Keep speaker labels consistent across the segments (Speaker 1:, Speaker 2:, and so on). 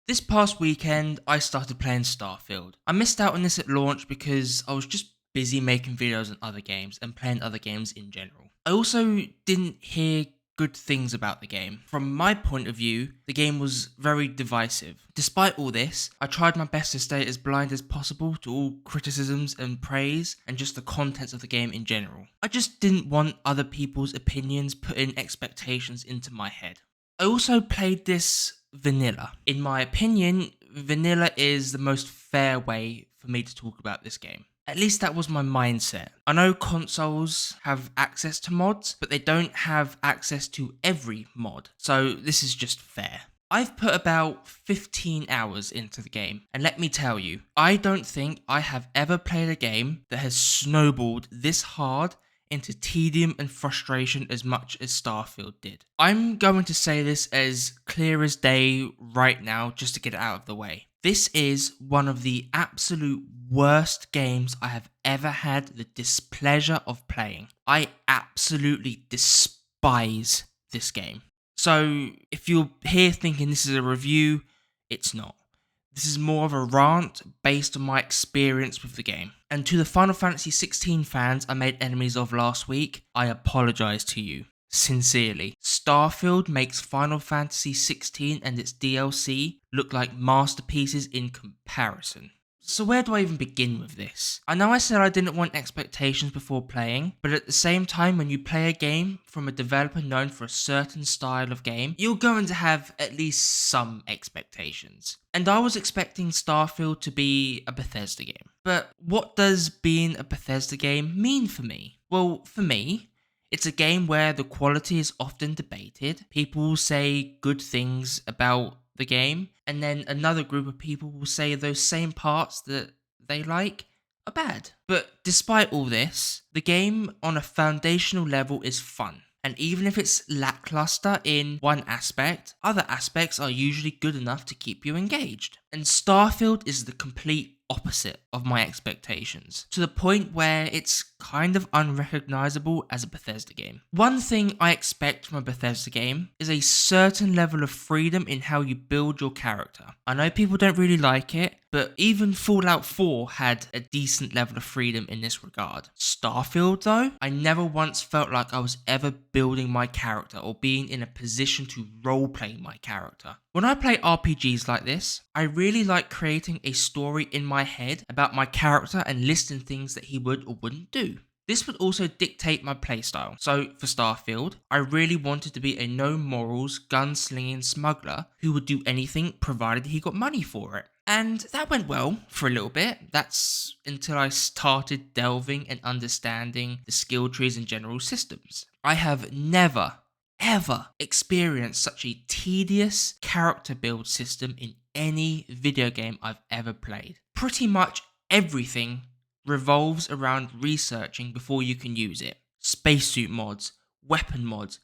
Speaker 1: This past weekend, I started playing Starfield. I missed out on this at launch because I was just busy making videos on other games and playing other games in general. I also didn't hear good things about the game. From my point of view, the game was very divisive. Despite all this, I tried my best to stay as blind as possible to all criticisms and praise and just the contents of the game in general. I just didn't want other people's opinions putting expectations into my head. I also played this vanilla. In my opinion, vanilla is the most fair way for me to talk about this game. At least that was my mindset. I know consoles have access to mods, but they don't have access to every mod, so this is just fair. I've put about 15 hours into the game, and let me tell you, I don't think I have ever played a game that has snowballed this hard into tedium and frustration as much as Starfield did. I'm going to say this as clear as day right now just to get it out of the way. This is one of the absolute worst games I have ever had the displeasure of playing. I absolutely despise this game. So if you're here thinking this is a review, it's not. This is more of a rant based on my experience with the game. And to the Final Fantasy 16 fans I made enemies of last week, I apologise to you. Sincerely. Starfield makes Final Fantasy 16 and its DLC look like masterpieces in comparison. So where do I even begin with this? I know I said I didn't want expectations before playing, but at the same time when you play a game from a developer known for a certain style of game, you're going to have at least some expectations. And I was expecting Starfield to be a Bethesda game. But what does being a Bethesda game mean for me? Well, for me, it's a game where the quality is often debated. People say good things about the game, and then another group of people will say those same parts that they like are bad. But despite all this, the game on a foundational level is fun. And even if it's lackluster in one aspect, other aspects are usually good enough to keep you engaged. And Starfield is the complete opposite of my expectations, to the point where it's kind of unrecognizable as a Bethesda game. One thing I expect from a Bethesda game is a certain level of freedom in how you build your character. I know people don't really like it, but even Fallout 4 had a decent level of freedom in this regard. Starfield though, I never once felt like I was ever building my character or being in a position to roleplay my character. When I play RPGs like this, I really like creating a story in my head about my character and listing things that he would or wouldn't do. This would also dictate my playstyle. So for Starfield, I really wanted to be a no morals, gunslinging smuggler who would do anything provided he got money for it. And that went well for a little bit. That's until I started delving and understanding the skill trees and general systems. I have never ever experienced such a tedious character build system in any video game I've ever played. Pretty much everything revolves around researching before you can use it. Spacesuit mods, weapon mods,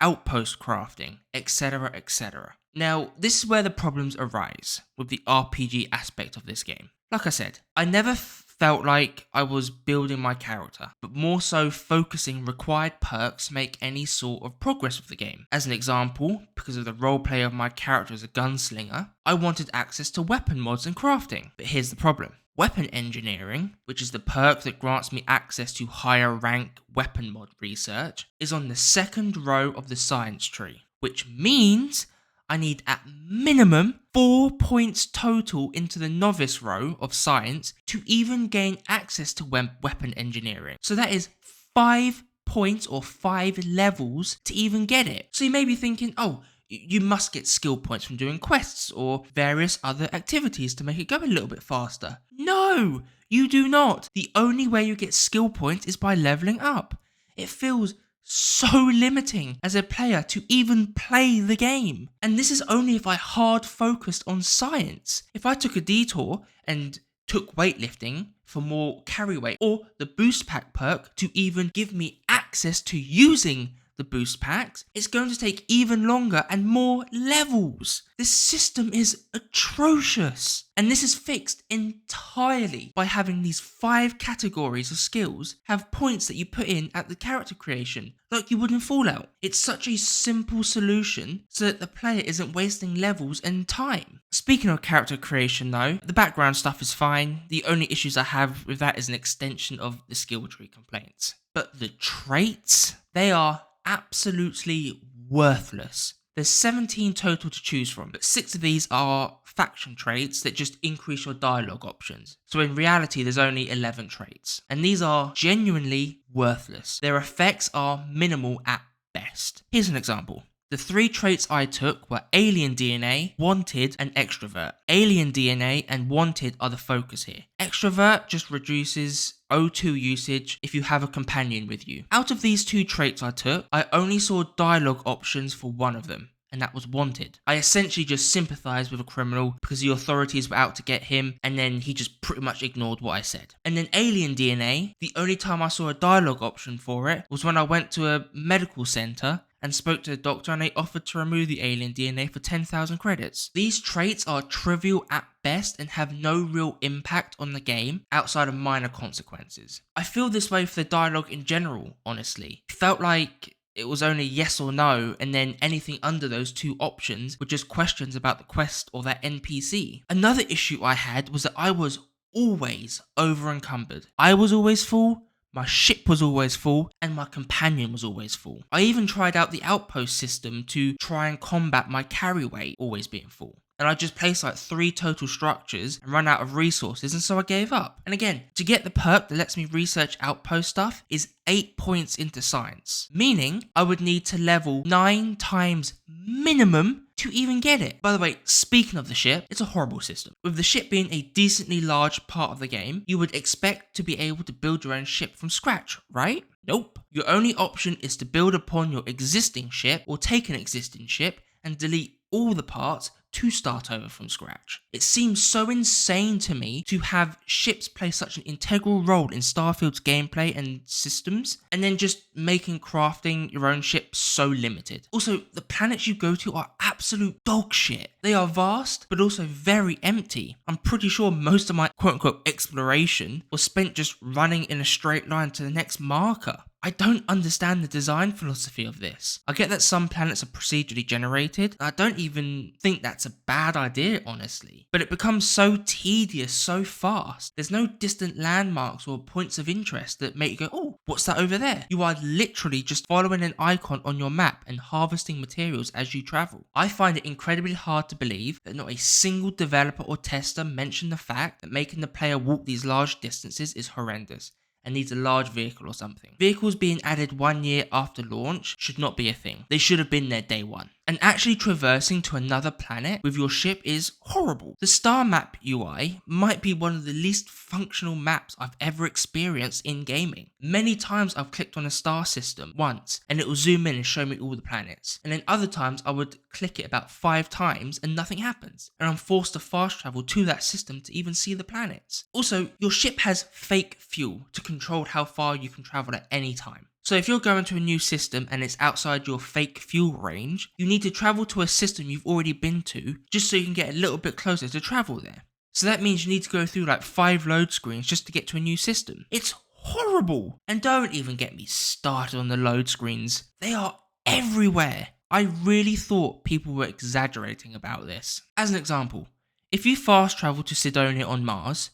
Speaker 1: outpost crafting, etc, etc. Now, this is where the problems arise with the RPG aspect of this game. Like I said, I never felt like I was building my character, but more so focusing required perks to make any sort of progress with the game. As an example, because of the roleplay of my character as a gunslinger, I wanted access to weapon mods and crafting. But here's the problem. Weapon engineering, which is the perk that grants me access to higher rank weapon mod research, is on the second row of the science tree, which means I need at minimum 4 points total into the novice row of science to even gain access to weapon engineering. So that is 5 points or 5 levels to even get it. So you may be thinking, oh, you must get skill points from doing quests or various other activities to make it go a little bit faster. No, you do not. The only way you get skill points is by leveling up. It feels so limiting as a player to even play the game. And this is only if I hard focused on science. If I took a detour and took weightlifting for more carry weight or the boost pack perk to even give me access to using the boost packs, it's going to take even longer and more levels. This system is atrocious. And this is fixed entirely by having these 5 categories of skills have points that you put in at the character creation, like you would in Fallout. It's such a simple solution so that the player isn't wasting levels and time. Speaking of character creation though, the background stuff is fine. The only issues I have with that is an extension of the skill tree complaints. But the traits, they are absolutely worthless. There's 17 total to choose from, but 6 of these are faction traits that just increase your dialogue options. So in reality, there's only 11 traits. And these are genuinely worthless. Their effects are minimal at best. Here's an example. The 3 traits I took were Alien DNA, Wanted, and Extrovert. Alien DNA and Wanted are the focus here. Extrovert just reduces O2 usage if you have a companion with you. Out of these 2 traits I took, I only saw dialogue options for one of them, and that was Wanted. I essentially just sympathised with a criminal because the authorities were out to get him, and then he just pretty much ignored what I said. And then Alien DNA, the only time I saw a dialogue option for it was when I went to a medical centre and spoke to the doctor, and they offered to remove the alien DNA for 10,000 credits. These traits are trivial at best and have no real impact on the game outside of minor consequences. I feel this way for the dialogue in general, honestly. It felt like it was only yes or no, and then anything under those 2 options were just questions about the quest or that NPC. Another issue I had was that I was always over encumbered. I was always full, my ship was always full, and my companion was always full. I even tried out the outpost system to try and combat my carry weight always being full. And I just placed like 3 total structures and ran out of resources, and so I gave up. And again, to get the perk that lets me research outpost stuff is 8 points into science, meaning I would need to level 9 times minimum to even get it. By the way, speaking of the ship, it's a horrible system. With the ship being a decently large part of the game, you would expect to be able to build your own ship from scratch, right? Nope. Your only option is to build upon your existing ship or take an existing ship and delete all the parts to start over from scratch. It seems so insane to me to have ships play such an integral role in Starfield's gameplay and systems, and then just making crafting your own ship so limited. Also, the planets you go to are absolute dog shit. They are vast, but also very empty. I'm pretty sure most of my quote-unquote exploration was spent just running in a straight line to the next marker. I don't understand the design philosophy of this. I get that some planets are procedurally generated. I don't even think that's a bad idea, honestly. But it becomes so tedious so fast. There's no distant landmarks or points of interest that make you go, oh, what's that over there? You are literally just following an icon on your map and harvesting materials as you travel. I find it incredibly hard to believe that not a single developer or tester mentioned the fact that making the player walk these large distances is horrendous and needs a large vehicle or something. Vehicles being added 1 year after launch should not be a thing. They should have been there day 1. And actually traversing to another planet with your ship is horrible. The star map UI might be one of the least functional maps I've ever experienced in gaming. Many times I've clicked on a star system once and it will zoom in and show me all the planets. And then other times I would click it about 5 times and nothing happens. And I'm forced to fast travel to that system to even see the planets. Also, your ship has fake fuel to control how far you can travel at any time. So if you're going to a new system and it's outside your fake fuel range, you need to travel to a system you've already been to just so you can get a little bit closer to travel there. So that means you need to go through like 5 load screens just to get to a new system. It's horrible. And don't even get me started on the load screens. They are everywhere. I really thought people were exaggerating about this. As an example, if you fast travel to Sidonia on Mars,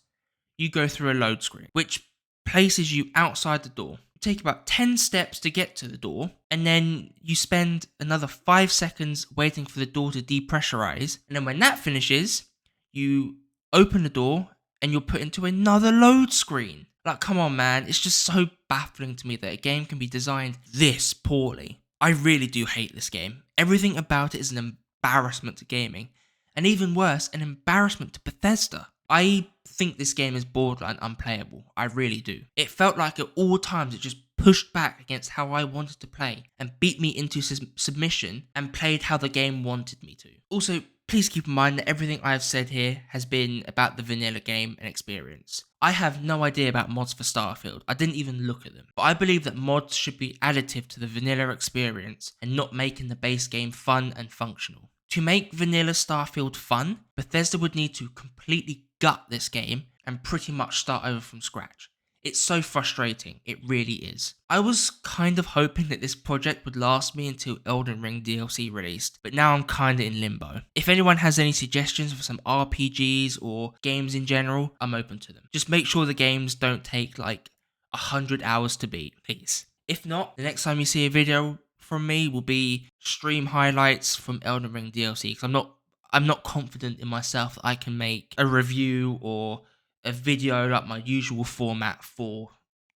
Speaker 1: you go through a load screen, which places you outside the door. Take about 10 steps to get to the door, and then you spend another 5 seconds waiting for the door to depressurize, and then when that finishes, you open the door and you're put into another load screen. Like, come on, man, it's just so baffling to me that a game can be designed this poorly. I really do hate this game. Everything about it is an embarrassment to gaming, and even worse, an embarrassment to Bethesda. I think this game is borderline unplayable. I really do. It felt like at all times it just pushed back against how I wanted to play and beat me into submission and played how the game wanted me to. Also, please keep in mind that everything I have said here has been about the vanilla game and experience. I have no idea about mods for Starfield, I didn't even look at them. But I believe that mods should be additive to the vanilla experience and not making the base game fun and functional. To make vanilla Starfield fun, Bethesda would need to completely gut this game and pretty much start over from scratch. It's so frustrating, it really is. I was kind of hoping that this project would last me until Elden Ring DLC released, but now I'm kinda in limbo. If anyone has any suggestions for some RPGs or games in general, I'm open to them. Just make sure the games don't take like 100 hours to beat, please. If not, the next time you see a video from me will be stream highlights from Elden Ring DLC, because I'm not confident in myself that I can make a review or a video like my usual format for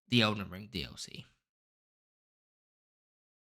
Speaker 1: the Elden Ring DLC.